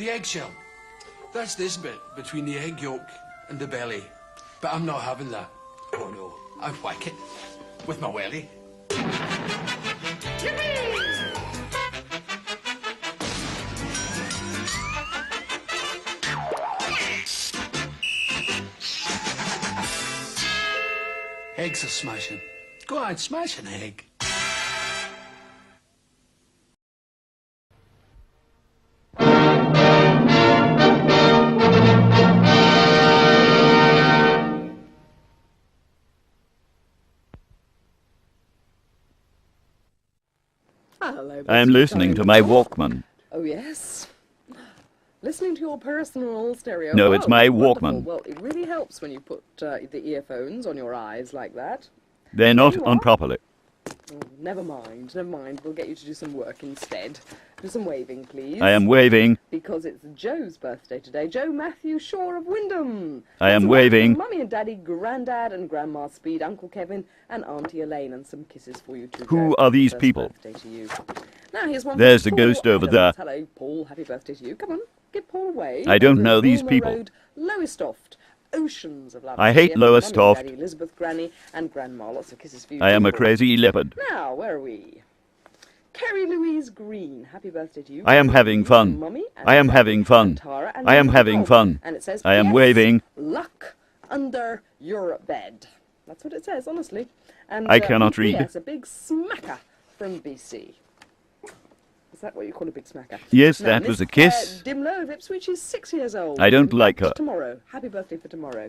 The eggshell. That's this bit between the egg yolk and the belly. But I'm not having that. Oh no, I whack it with my welly. Eggs are smashing. Go on, smash an egg. Hello, I am listening to my Walkman. Oh, yes. Listening to your personal stereo. No, it's my wonderful. Walkman. Well, it really helps when you put the earphones on your eyes like that. They're not you on are. properly. Oh, never mind. We'll get you to do some work instead. Do some waving, please. I am waving. Because it's Joe's birthday today. Joe Matthew Shaw of Wyndham. I am Lots of waving. love from Mummy and Daddy, Grandad and Grandma Speed, Uncle Kevin and Auntie Elaine, and some kisses for you too. Who Joe. are these First people? Birthday to you. Now here's one. There's from the Paul ghost over Adams. there. Hello, Paul. Happy birthday to you. Come on, give Paul away. I don't Over know at these Bulmer people. Road, Lowestoft. Oceans of love. I hate Here from Mummy and Lowestoft. Daddy, Elizabeth, Granny, and Grandma. Lots of kisses for you. I am too, a Paul. crazy leopard. Now, where are we? Kerry Louise Green, happy birthday to you. I am having fun. Mummy and I am Dad having and fun. Tara and I am Mum having Dog. fun. And it says, I am "P.S. waving. Luck under your bed." That's what it says, honestly. And I cannot read. P.S. a big smacker from BC. Is that what you call a big smacker? Yes, Now, that Miss was a kiss. Dimlo of Ipswich is 6 years old. I don't like Back her. Tomorrow. Happy birthday for tomorrow.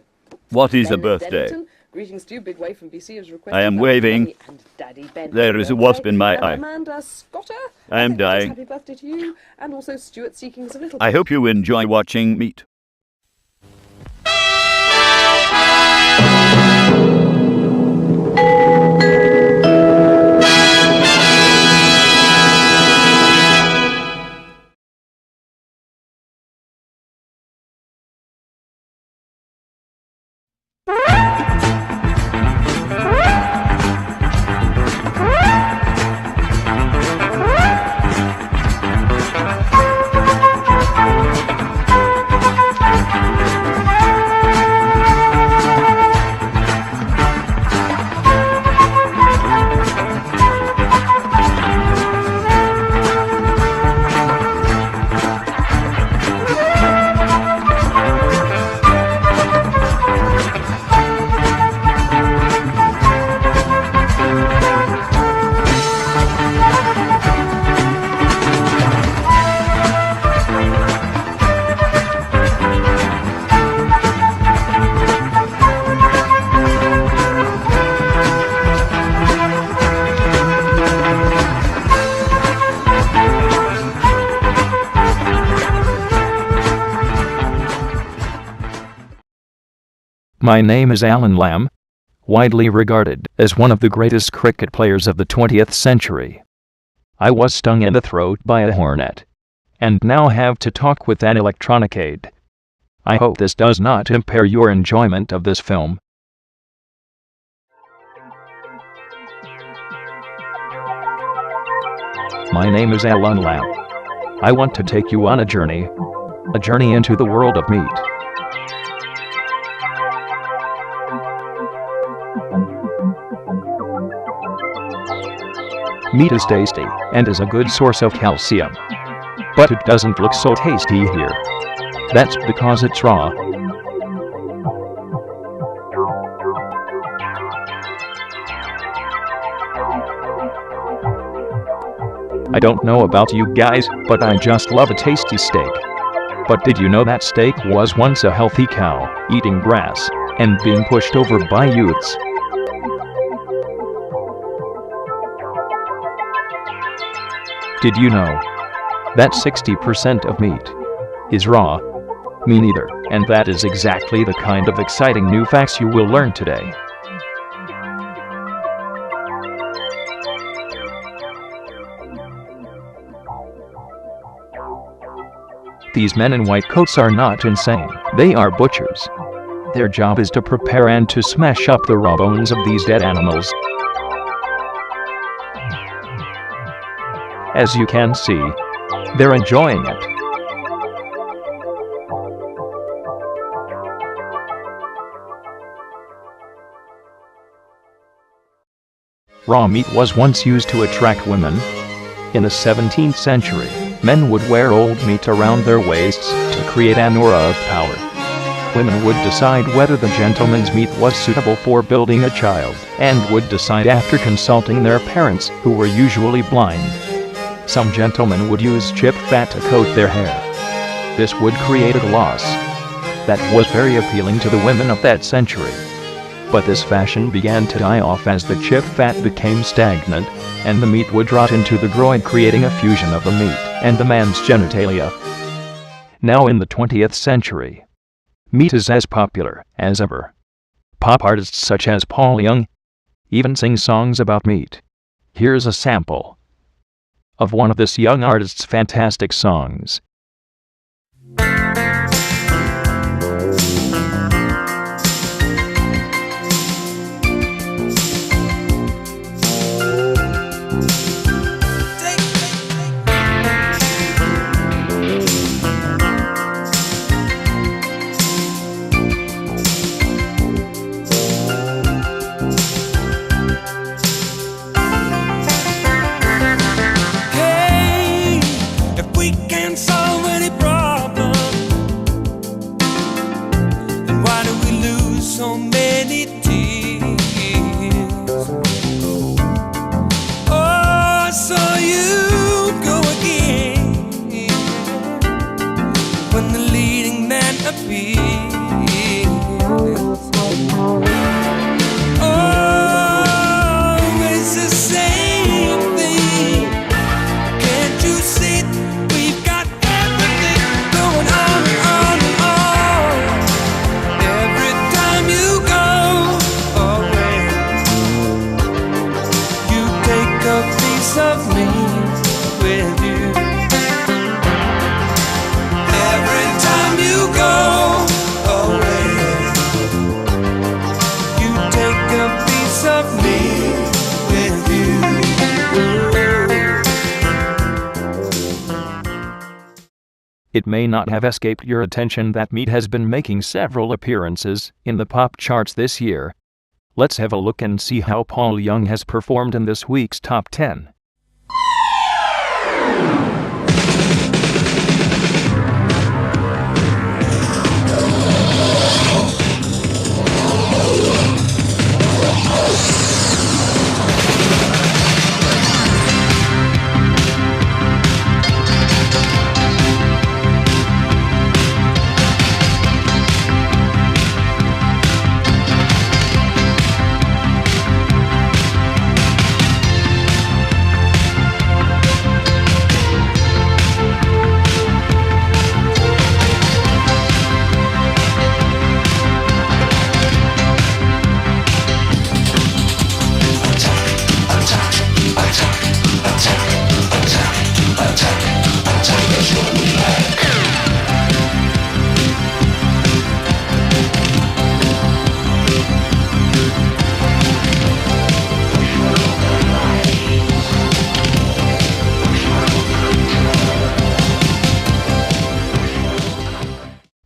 What is a Ben birthday? Dennington, greetings to you. Big Way from BC has requested. I am that waving. Mummy and Daddy Ben. There happy is a birthday. wasp in my And eye. Amanda Scotter. I am think that is dying. Happy birthday to you. And also Stuart Seekings of Little. I hope you enjoy watching meat. My name is Allan Lamb, widely regarded as one of the greatest cricket players of the 20th century. I was stung in the throat by a hornet, and now have to talk with an electronic aid. I hope this does not impair your enjoyment of this film. My name is Allan Lamb. I want to take you on a journey into the world of meat. Meat is tasty and is a good source of calcium. But it doesn't look so tasty here. That's because it's raw. I don't know about you guys, but I just love a tasty steak. But did you know that steak was once a healthy cow, eating grass, and being pushed over by youths? Did you know that 60% of meat is raw? Me neither, and that is exactly the kind of exciting new facts you will learn today. These men in white coats are not insane, they are butchers. Their job is to prepare and to smash up the raw bones of these dead animals. As you can see, they're enjoying it. Raw meat was once used to attract women. In the 17th century, men would wear old meat around their waists to create an aura of power. Women would decide whether the gentleman's meat was suitable for building a child, and would decide after consulting their parents, who were usually blind. Some gentlemen would use chip fat to coat their hair. This would create a gloss that was very appealing to the women of that century. But this fashion began to die off as the chip fat became stagnant, and the meat would rot into the groin, creating a fusion of the meat and the man's genitalia. Now in the 20th century, meat is as popular as ever. Pop artists such as Paul Young even sing songs about meat. Here's a sample of one of this young artist's fantastic songs. It may not have escaped your attention that meat has been making several appearances in the pop charts this year. Let's have a look and see how Paul Young has performed in this week's Top 10.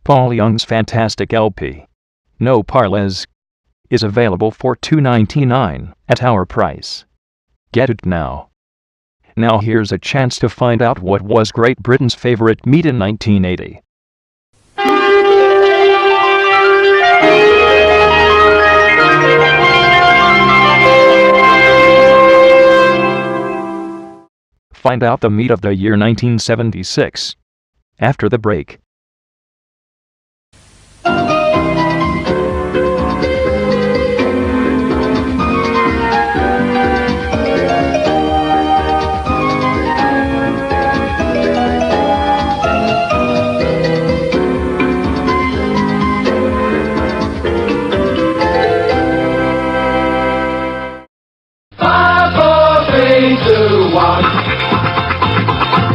Paul Young's fantastic LP, No Parlez, is available for $2.99 at our price. Get it now. Now here's a chance to find out what was Great Britain's favorite meat in 1980. Find out the meat of the year 1976 after the break.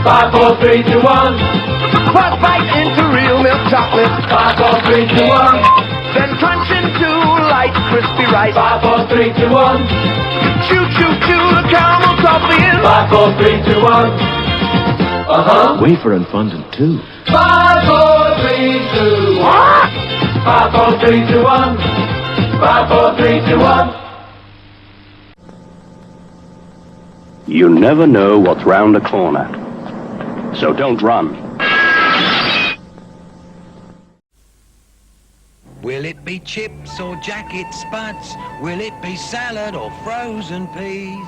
Five, four, three, two, one. First bite into real milk chocolate. 5, 4, 3, 2, 1. Then crunch into light, crispy rice. 5, 4, 3, 2, 1. Chew, chew, chew, the caramel toffee is. 5, 4, 3, 2, 1. Wafer and fondant too. 5, 4, 3, 2, 1. 5, 4, 3, 2, 1. 5, 4, 3, 2, 1. You never know what's round the corner. So don't run. Will it be chips or jacket spuds? Will it be salad or frozen peas?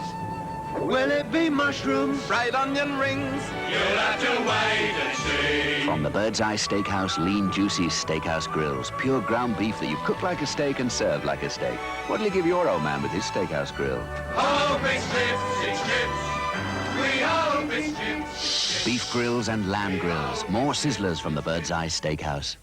Will it be mushroom, fried onion rings? You'll have to wait and see. From the Bird's Eye Steakhouse Lean Juicy Steakhouse Grills, pure ground beef that you cook like a steak and serve like a steak. What'll you give your old man with his steakhouse grill? Hope it's chips. We hope it's chips. Beef grills and lamb grills. More sizzlers from the Bird's Eye Steakhouse.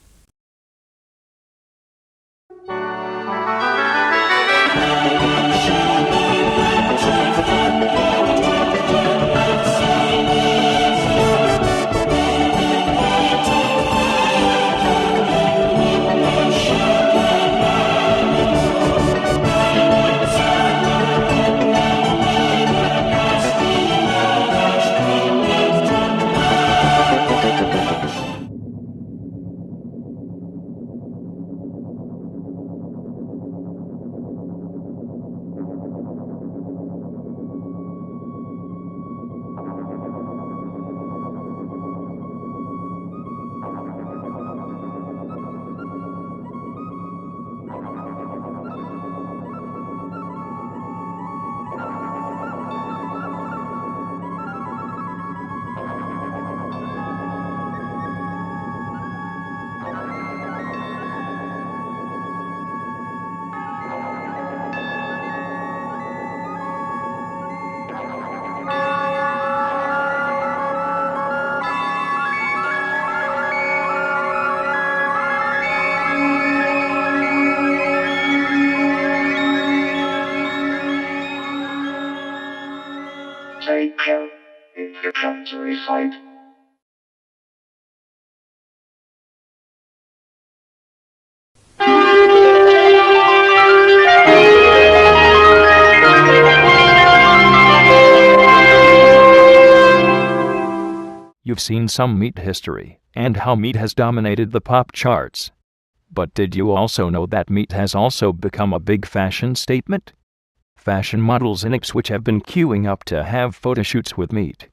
Take care if you come to a fight. You've seen some meat history, and how meat has dominated the pop charts. But did you also know that meat has also become a big fashion statement? Fashion models in Ipswich have been queuing up to have photo shoots with meat.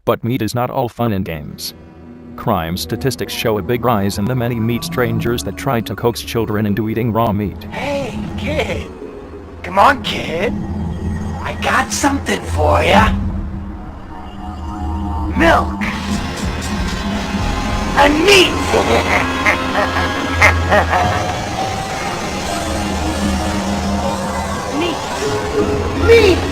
But meat is not all fun and games. Crime statistics show a big rise in the many meat strangers that try to coax children into eating raw meat. Hey, kid. Come on, kid. I got something for ya. Milk. And meat. Meat. Meat.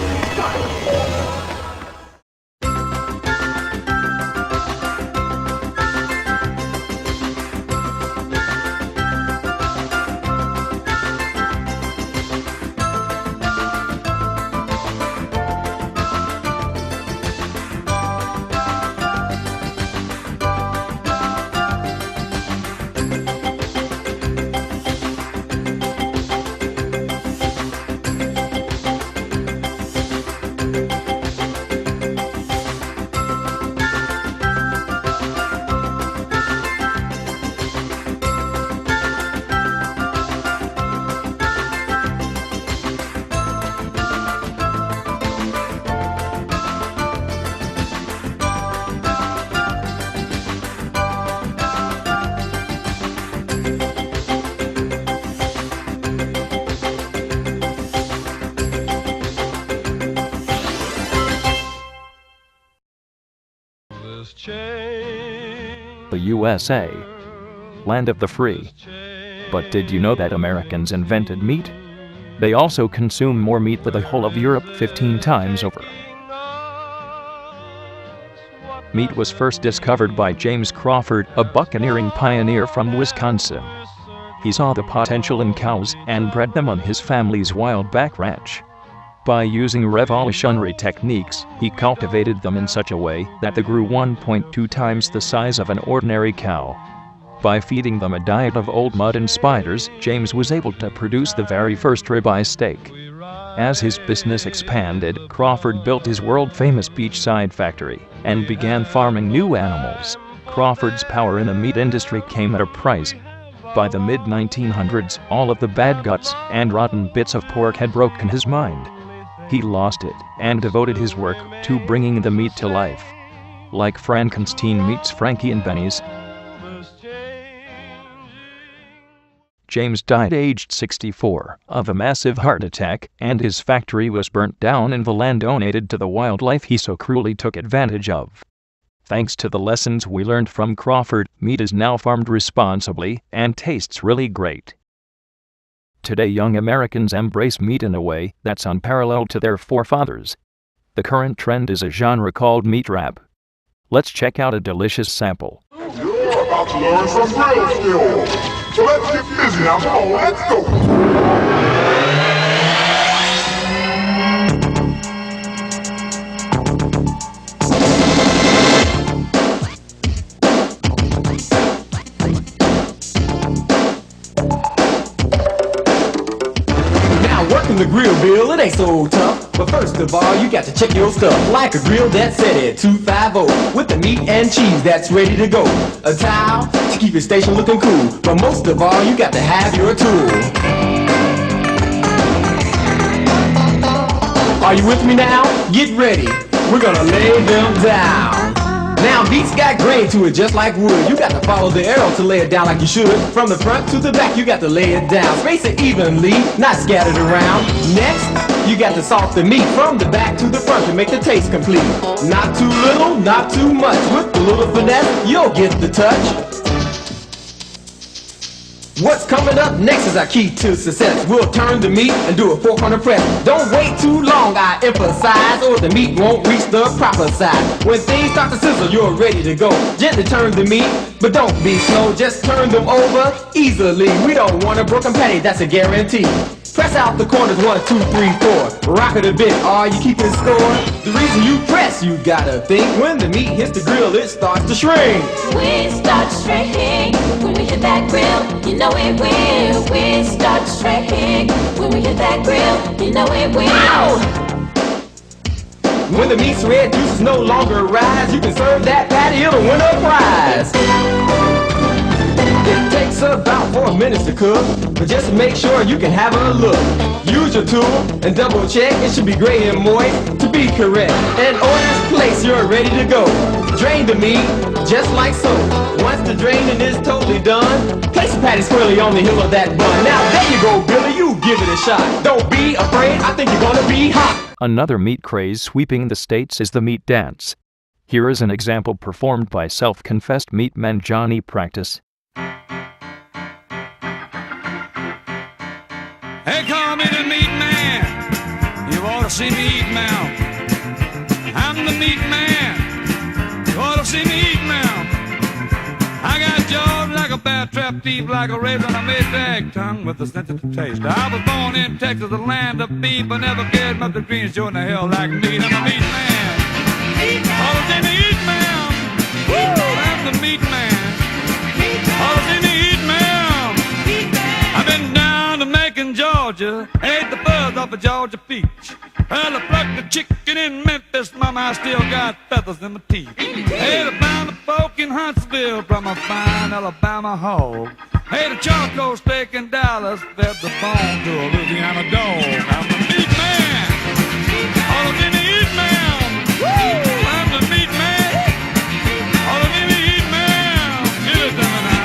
The USA, land of the free. But did you know that Americans invented meat? They also consume more meat than the whole of Europe 15 times over. Meat was first discovered by James Crawford, a buccaneering pioneer from Wisconsin. He saw the potential in cows and bred them on his family's wild back ranch. By using revolutionary techniques, he cultivated them in such a way that they grew 1.2 times the size of an ordinary cow. By feeding them a diet of old mud and spiders, James was able to produce the very first ribeye steak. As his business expanded, Crawford built his world-famous beachside factory and began farming new animals. Crawford's power in the meat industry came at a price. By the mid-1900s, all of the bad guts and rotten bits of pork had broken his mind. He lost it and devoted his work to bringing the meat to life. Like Frankenstein meets Frankie and Benny's. James died aged 64 of a massive heart attack, and his factory was burnt down and the land donated to the wildlife he so cruelly took advantage of. Thanks to the lessons we learned from Crawford, meat is now farmed responsibly and tastes really great. Today young Americans embrace meat in a way that's unparalleled to their forefathers. The current trend is a genre called meat rap. Let's check out a delicious sample. You're about to learn some grill skills. So let's get busy now. Come on, let's go. Working the grill, Bill, it ain't so tough. But first of all, you got to check your stuff. Like a grill that's set at 250 with the meat and cheese that's ready to go. A towel to keep your station looking cool. But most of all, you got to have your tool. Are you with me now? Get ready. We're gonna lay them down. Now meat's got grain to it just like wood. You got to follow the arrow to lay it down like you should. From the front to the back you got to lay it down. Space it evenly, not scattered around. Next, you got to salt the meat from the back to the front to make the taste complete. Not too little, not too much. With a little finesse, you'll get the touch. What's coming up next is our key to success. We'll turn the meat and do a 400 press. Don't wait too long, I emphasize, or the meat won't reach the proper size. When things start to sizzle, you're ready to go. Gently turn the meat, but don't be slow. Just turn them over easily. We don't want a broken patty, that's a guarantee. Press out the corners 1, 2, 3, 4. Rock it a bit, are you keeping score? The reason you press, you gotta think. When the meat hits the grill, it starts to shrink. We start to shrink when we hit that grill. You know it will. We start to shrink when we hit that grill. You know it will. Ow! When the meat's red, juices no longer rise. You can serve that patty, it'll win a prize. It takes about 4 minutes to cook, but just make sure you can have a look. Use your tool and double check, it should be gray and moist to be correct. And order's placed, you're ready to go. Drain the meat, just like so. Once the draining is totally done, place the patty squarely on the heel of that bun. Now there you go, Billy, you give it a shot. Don't be afraid, I think you're gonna be hot. Another meat craze sweeping the states is the meat dance. Here is an example performed by self-confessed meat man Johnny Practice. They call me the meat man. You ought to see me eat now. I'm the meat man. You ought to see me eat now. I got jaws like a bear trap, teeth like a razor, and a mid-bag tongue with a sensitive taste. I was born in Texas, the land of beef, but never cared much the greens showing the hell like meat. I'm the meat man. Ought to see me eat, man. Woo! I'm the meat man. Ought to see me eat, man. I've been down to Macon, Georgia, ate the buzz off a Georgia peach. Well, I plucked the chicken in Memphis, mama, I still got feathers in my teeth. Ate a pound of pork in Huntsville from a fine Alabama hog. Ate a charcoal steak in Dallas, fed the bone to a Louisiana dog. I'm the meat man. All of me eat man. Woo! I'm the meat man. All of me eat man. Give it to me now.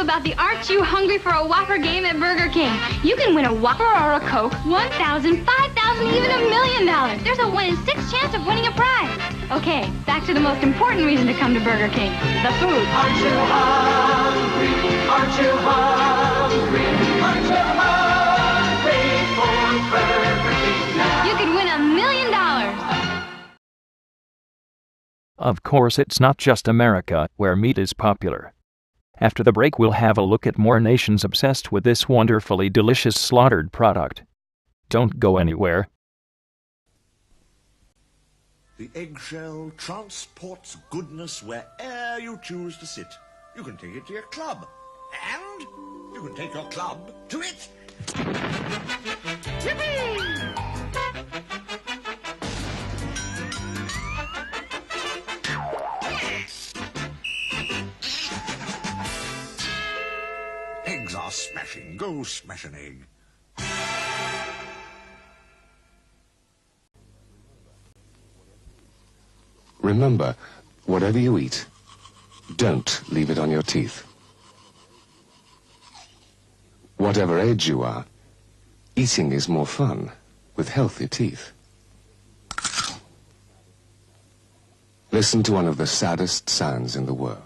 about the Aren't You Hungry for a Whopper game at Burger King. You can win a Whopper or a Coke, $1,000, $5,000, even $1 million. There's a 1 in 6 chance of winning a prize. Okay, back to the most important reason to come to Burger King, the food. Aren't you hungry? Aren't you hungry? Aren't you hungry for Burger King now? You could win $1 million. Of course, it's not just America where meat is popular. After the break, we'll have a look at more nations obsessed with this wonderfully delicious slaughtered product. Don't go anywhere. The eggshell transports goodness where'er you choose to sit. You can take it to your club. And you can take your club to it. Yippee! Eggs are smashing. Go smash an egg. Remember, whatever you eat, don't leave it on your teeth. Whatever age you are, eating is more fun with healthy teeth. Listen to one of the saddest sounds in the world.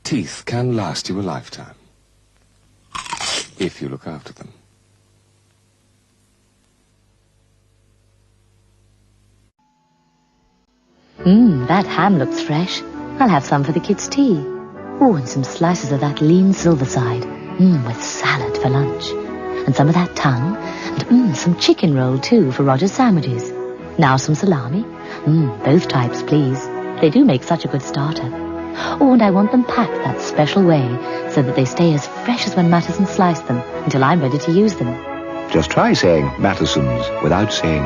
Teeth can last you a lifetime, if you look after them. That ham looks fresh. I'll have some for the kids' tea. Oh, and some slices of that lean silver side. With salad for lunch. And some of that tongue. And some chicken roll, too, for Roger's sandwiches. Now some salami. Both types, please. They do make such a good starter. Oh, and I want them packed that special way, so that they stay as fresh as when Matteson sliced them, until I'm ready to use them. Just try saying Matteson's without saying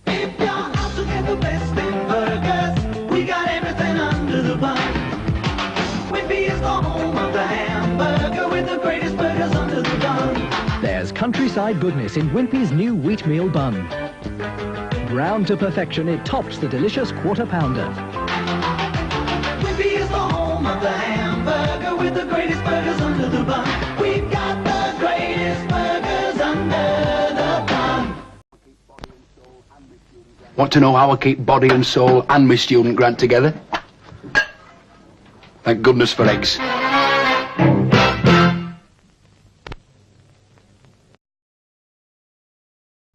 If you're out to get the best in burgers, we got everything under the bun. Whippy is the home of the hamburger with the greatest burgers under the bun. There's countryside goodness in Wimpy's new wheatmeal bun. Browned to perfection, it tops the delicious quarter pounder. Whippy is the home of the hamburger with the greatest burgers under the bun. We've got the greatest burgers under the bun. Want to know how I keep body and soul and my student grant together? Thank goodness for eggs.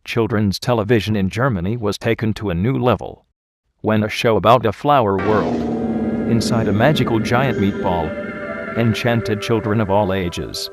Children's television in Germany was taken to a new level when a show about a flower world inside a magical giant meatball enchanted children of all ages.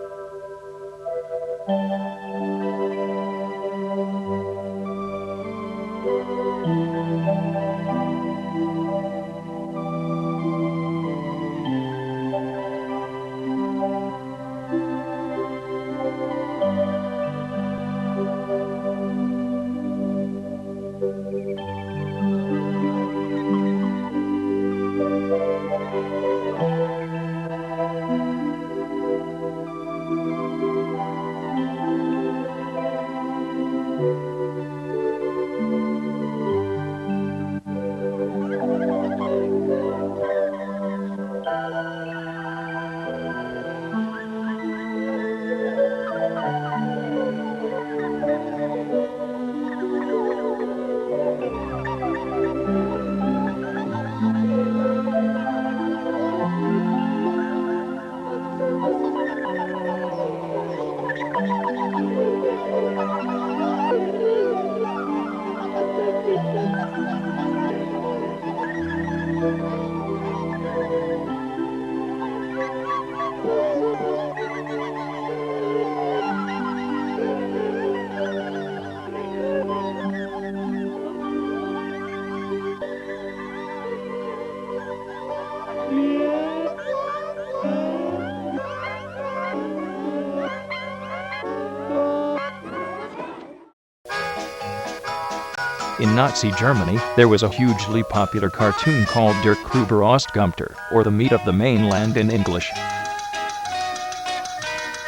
In Nazi Germany, there was a hugely popular cartoon called Der Krüger Ostgumter, or The Meat of the Mainland in English.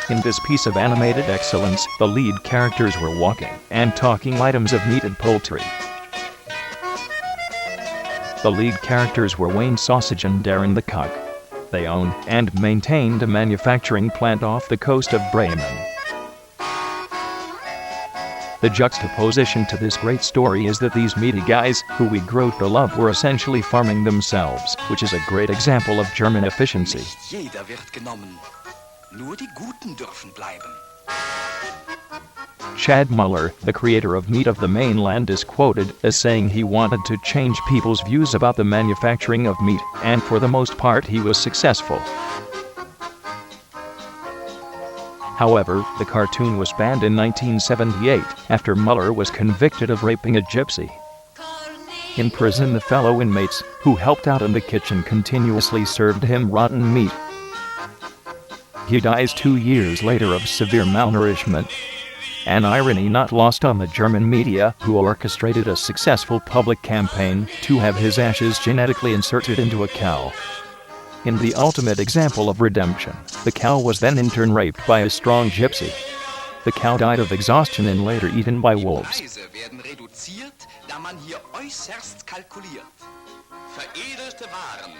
In this piece of animated excellence, the lead characters were walking and talking items of meat and poultry. The lead characters were Wayne Sausage and Darren the Cock. They owned and maintained a manufacturing plant off the coast of Bremen. The juxtaposition to this great story is that these meaty guys, who we grew to love, were essentially farming themselves, which is a great example of German efficiency. Jeder wird genommen. Nur die Guten dürfen bleiben. Chad Muller, the creator of Meat of the Mainland, is quoted as saying he wanted to change people's views about the manufacturing of meat, and for the most part he was successful. However, the cartoon was banned in 1978 after Muller was convicted of raping a gypsy. In prison, the fellow inmates who helped out in the kitchen continuously served him rotten meat. He dies 2 years later of severe malnourishment. An irony not lost on the German media, who orchestrated a successful public campaign to have his ashes genetically inserted into a cow. In the ultimate example of redemption, the cow was then in turn raped by a strong gypsy. The cow died of exhaustion and later eaten by wolves. Preise werden reduziert, da man hier äußerst kalkuliert. Veredelte Waren,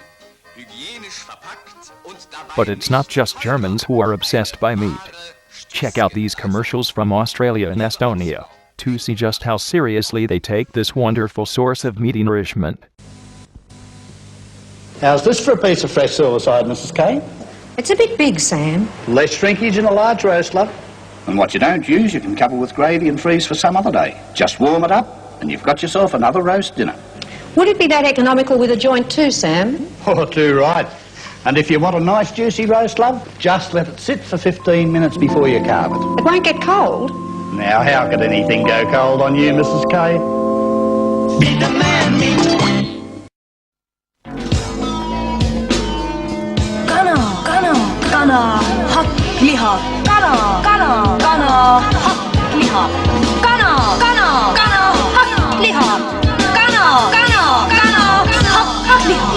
hygienisch verpackt und dabei. But it's not just Germans who are obsessed by meat. Check out these commercials from Australia and Estonia to see just how seriously they take this wonderful source of meaty nourishment. How's this for a piece of fresh silverside, Mrs. Kane? It's a bit big, Sam. Less shrinkage in a large roast, love. And what you don't use, you can couple with gravy and freeze for some other day. Just warm it up, and you've got yourself another roast dinner. Would it be that economical with a joint too, Sam? Oh, too right. And if you want a nice juicy roast, love, just let it sit for 15 minutes before you carve it. It won't get cold. Now, how could anything go cold on you, Mrs. Kane? Meet the man, meet. Gunner, hot liha. Gunner, hot liha. Gunner, hot liha. Gunner, hot liha. Gunner, hot liha. Hot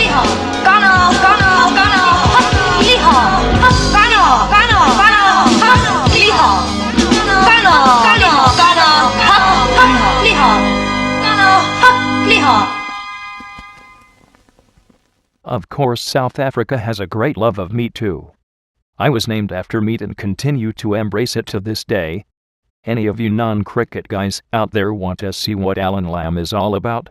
liha. Hot liha. Of course, South Africa has a great love of meat too. I was named after meat and continue to embrace it to this day. Any of you non-cricket guys out there want to see what Allan Lamb is all about?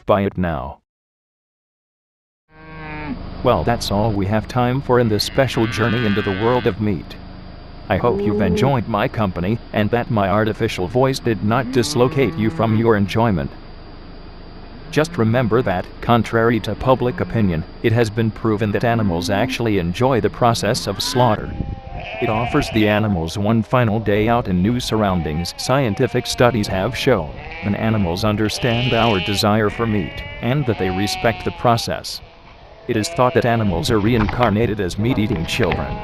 Buy it now. Well, that's all we have time for in this special journey into the world of meat. I hope you've enjoyed my company and that my artificial voice did not dislocate you from your enjoyment. Just remember that, contrary to public opinion, it has been proven that animals actually enjoy the process of slaughter. It offers the animals one final day out in new surroundings. Scientific studies have shown that animals understand our desire for meat, and that they respect the process. It is thought that animals are reincarnated as meat-eating children.